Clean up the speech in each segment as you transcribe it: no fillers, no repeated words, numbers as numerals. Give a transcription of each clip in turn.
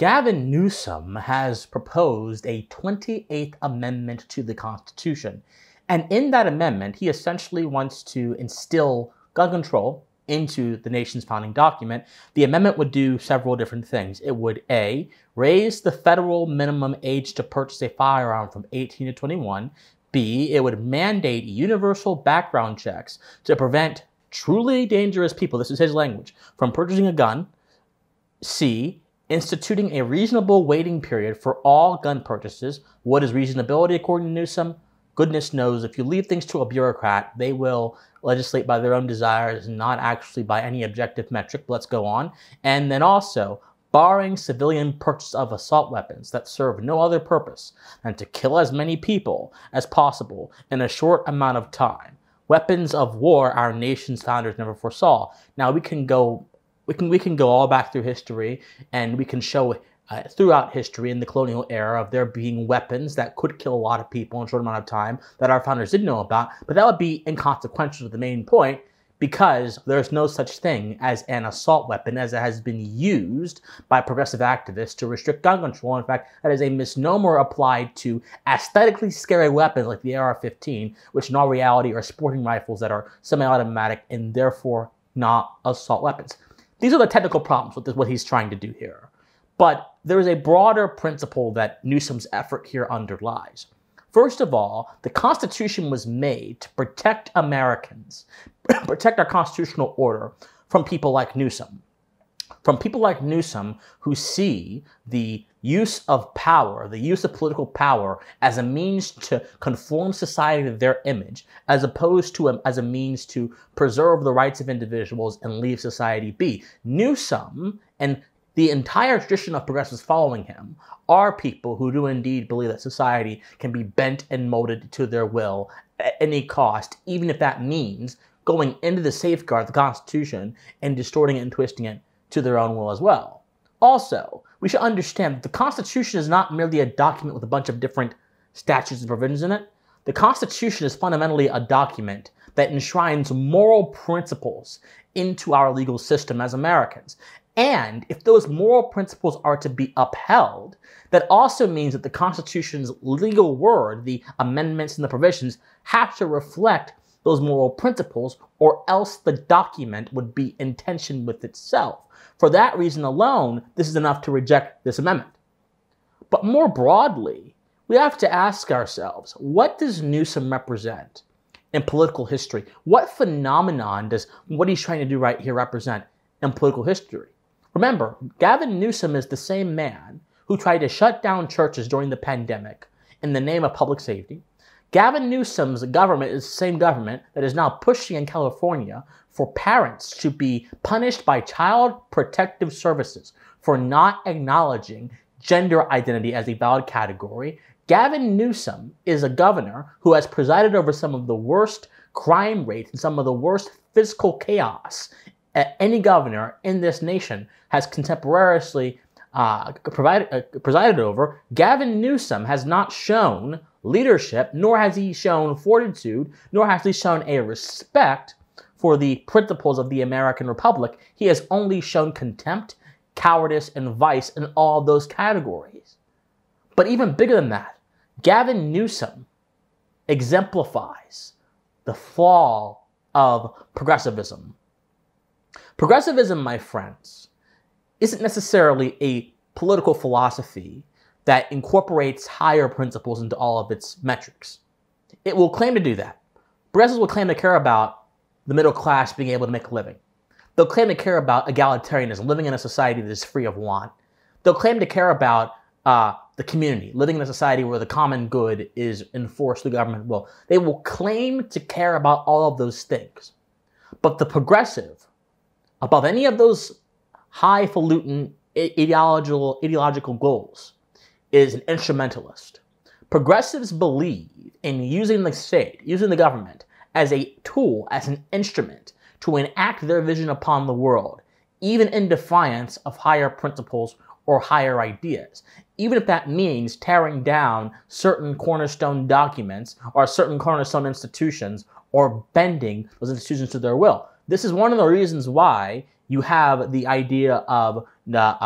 Gavin Newsom has proposed a 28th Amendment to the Constitution. And in that amendment, he essentially wants to instill gun control into the nation's founding document. The amendment would do several different things. It would, A, raise the federal minimum age to purchase a firearm from 18 to 21. B, it would mandate universal background checks to prevent truly dangerous people, this is his language, from purchasing a gun. C, instituting a reasonable waiting period for all gun purchases. What is reasonability according to Newsom? Goodness knows, if you leave things to a bureaucrat, they will legislate by their own desires, not actually by any objective metric. Let's go on. And then also, barring civilian purchase of assault weapons that serve no other purpose than to kill as many people as possible in a short amount of time. Weapons of war our nation's founders never foresaw. Now we can go all back through history, and we can show throughout history in the colonial era of there being weapons that could kill a lot of people in a short amount of time that our founders didn't know about, but that would be inconsequential to the main point, because there's no such thing as an assault weapon as it has been used by progressive activists to restrict gun control. In fact, that is a misnomer applied to aesthetically scary weapons like the AR-15, which in all reality are sporting rifles that are semi-automatic and therefore not assault weapons. These are the technical problems with what he's trying to do here. But there is a broader principle that Newsom's effort here underlies. First of all, the Constitution was made to protect Americans, protect our constitutional order from people like Newsom. From people like Newsom who see the use of power, the use of political power as a means to conform society to their image, as opposed to as a means to preserve the rights of individuals and leave society be. Newsom and the entire tradition of progressives following him are people who do indeed believe that society can be bent and molded to their will at any cost, even if that means going into the safeguard of the Constitution and distorting it and twisting it to their own will as well. Also, we should understand that the Constitution is not merely a document with a bunch of different statutes and provisions in it. The Constitution is fundamentally a document that enshrines moral principles into our legal system as Americans. And if those moral principles are to be upheld, that also means that the Constitution's legal word, the amendments and the provisions, have to reflect those moral principles, or else the document would be in tension with itself. For that reason alone, this is enough to reject this amendment. But more broadly, we have to ask ourselves, what does Newsom represent in political history? What phenomenon does what he's trying to do right here represent in political history? Remember, Gavin Newsom is the same man who tried to shut down churches during the pandemic in the name of public safety. Gavin Newsom's government is the same government that is now pushing in California for parents to be punished by Child Protective Services for not acknowledging gender identity as a valid category. Gavin Newsom is a governor who has presided over some of the worst crime rates and some of the worst fiscal chaos any governor in this nation has contemporaneously presided over. Gavin Newsom has not shown leadership, nor has he shown fortitude, nor has he shown a respect for the principles of the American Republic. He has only shown contempt, cowardice, and vice in all those categories. But even bigger than that, Gavin Newsom exemplifies the fall of progressivism. Progressivism, my friends, isn't necessarily a political philosophy that incorporates higher principles into all of its metrics. It will claim to do that. Progressives will claim to care about the middle class being able to make a living. They'll claim to care about egalitarianism, living in a society that is free of want. They'll claim to care about the community, living in a society where the common good is enforced through government will. They will claim to care about all of those things. But the progressive, above any of those highfalutin ideological goals, is an instrumentalist. Progressives believe in using the state, using the government, as a tool, as an instrument to enact their vision upon the world, even in defiance of higher principles or higher ideas, even if that means tearing down certain cornerstone documents or certain cornerstone institutions or bending those institutions to their will. This is one of the reasons why you have the idea of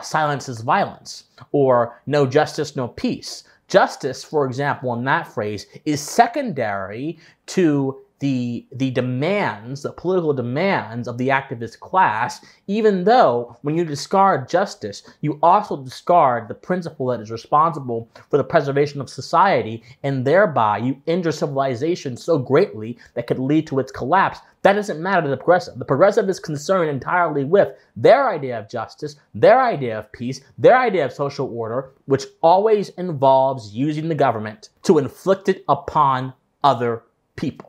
silence is violence, or no justice, no peace. Justice, for example, in that phrase, is secondary to the demands, the political demands of the activist class, even though when you discard justice, you also discard the principle that is responsible for the preservation of society, and thereby you injure civilization so greatly that could lead to its collapse. That doesn't matter to the progressive. The progressive is concerned entirely with their idea of justice, their idea of peace, their idea of social order, which always involves using the government to inflict it upon other people.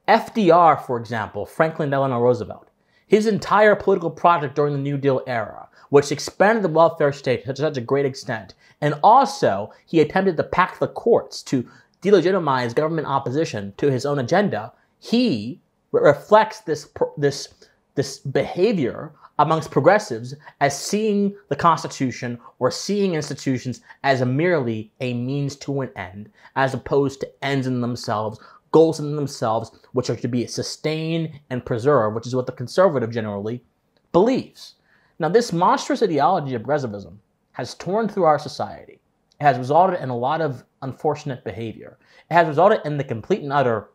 FDR, for example, Franklin Delano Roosevelt, his entire political project during the New Deal era, which expanded the welfare state to such a great extent, and also he attempted to pack the courts to delegitimize government opposition to his own agenda, he reflects this behavior amongst progressives as seeing the Constitution or seeing institutions as merely a means to an end, as opposed to ends in themselves, goals in themselves, which are to be sustained and preserved, which is what the conservative generally believes. Now, this monstrous ideology of progressivism has torn through our society. It has resulted in a lot of unfortunate behavior. It has resulted in the complete and utter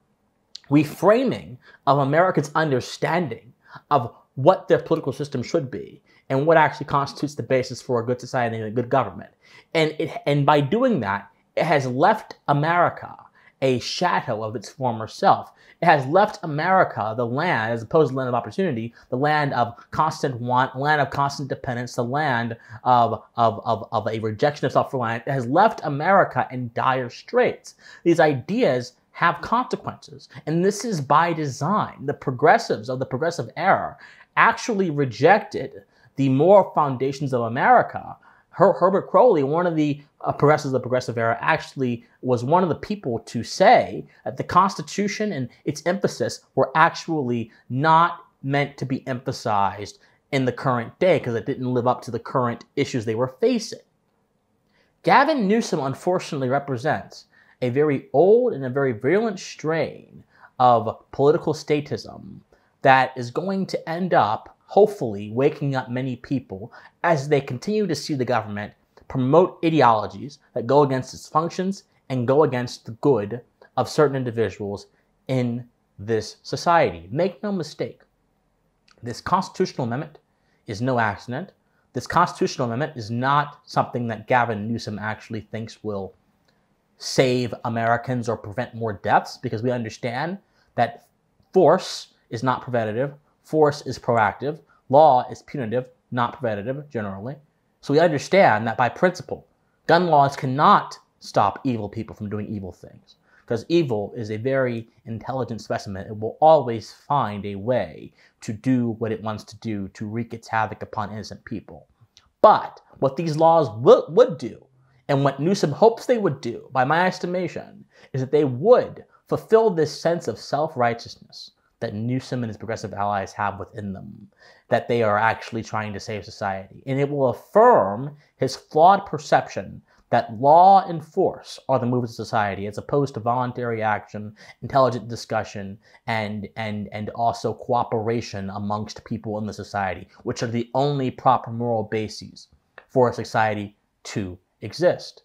reframing of Americans' understanding of what their political system should be and what actually constitutes the basis for a good society and a good government. And by doing that, it has left America a shadow of its former self. It has left America, the land, as opposed to the land of opportunity, the land of constant want, the land of constant dependence, the land of a rejection of self-reliance. It has left America in dire straits. These ideas have consequences, and this is by design. The progressives of the progressive era actually rejected the moral foundations of America. Herbert Crowley, one of the progressives of the progressive era, actually was one of the people to say that the Constitution and its emphasis were actually not meant to be emphasized in the current day because it didn't live up to the current issues they were facing. Gavin Newsom, unfortunately, represents a very old and a very virulent strain of political statism that is going to end up hopefully waking up many people as they continue to see the government promote ideologies that go against its functions and go against the good of certain individuals in this society. Make no mistake, this constitutional amendment is no accident. This constitutional amendment is not something that Gavin Newsom actually thinks will save Americans or prevent more deaths, because we understand that force is not preventative. Force is proactive. Law is punitive, not preventative, generally. So we understand that by principle, gun laws cannot stop evil people from doing evil things, because evil is a very intelligent specimen. It will always find a way to do what it wants to do to wreak its havoc upon innocent people. But what these laws would do, and what Newsom hopes they would do, by my estimation, is that they would fulfill this sense of self-righteousness that Newsom and his progressive allies have within them, that they are actually trying to save society. And it will affirm his flawed perception that law and force are the movers of society, as opposed to voluntary action, intelligent discussion, and also cooperation amongst people in the society, which are the only proper moral bases for a society to exist.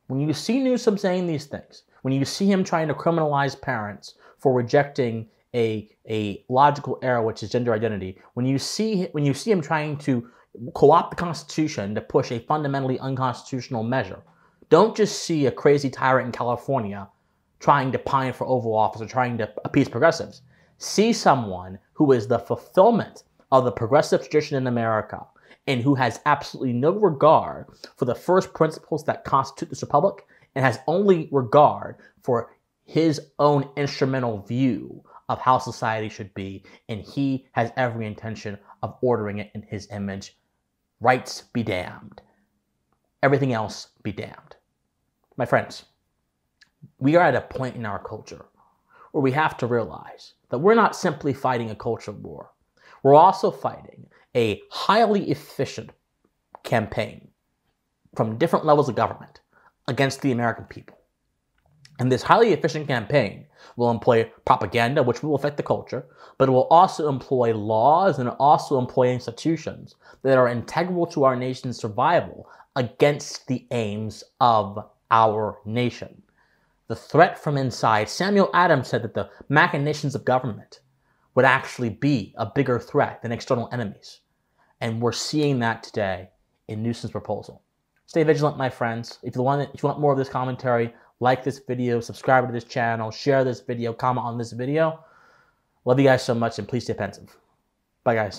When you see Newsom saying these things, when you see him trying to criminalize parents for rejecting a logical error, which is gender identity, when you see him trying to co-opt the Constitution to push a fundamentally unconstitutional measure, don't just see a crazy tyrant in California trying to pine for Oval Office or trying to appease progressives. See someone who is the fulfillment of the progressive tradition in America and who has absolutely no regard for the first principles that constitute this republic and has only regard for his own instrumental view of how society should be, and he has every intention of ordering it in his image. Rights be damned. Everything else be damned. My friends, we are at a point in our culture where we have to realize that we're not simply fighting a culture war. We're also fighting a highly efficient campaign from different levels of government against the American people. And this highly efficient campaign will employ propaganda, which will affect the culture, but it will also employ laws and also employ institutions that are integral to our nation's survival against the aims of our nation. The threat from inside, Samuel Adams said that the machinations of government would actually be a bigger threat than external enemies. And we're seeing that today in Newsom's proposal. Stay vigilant, my friends. If you want more of this commentary, like this video, subscribe to this channel, share this video, comment on this video. Love you guys so much, and please stay pensive. Bye, guys.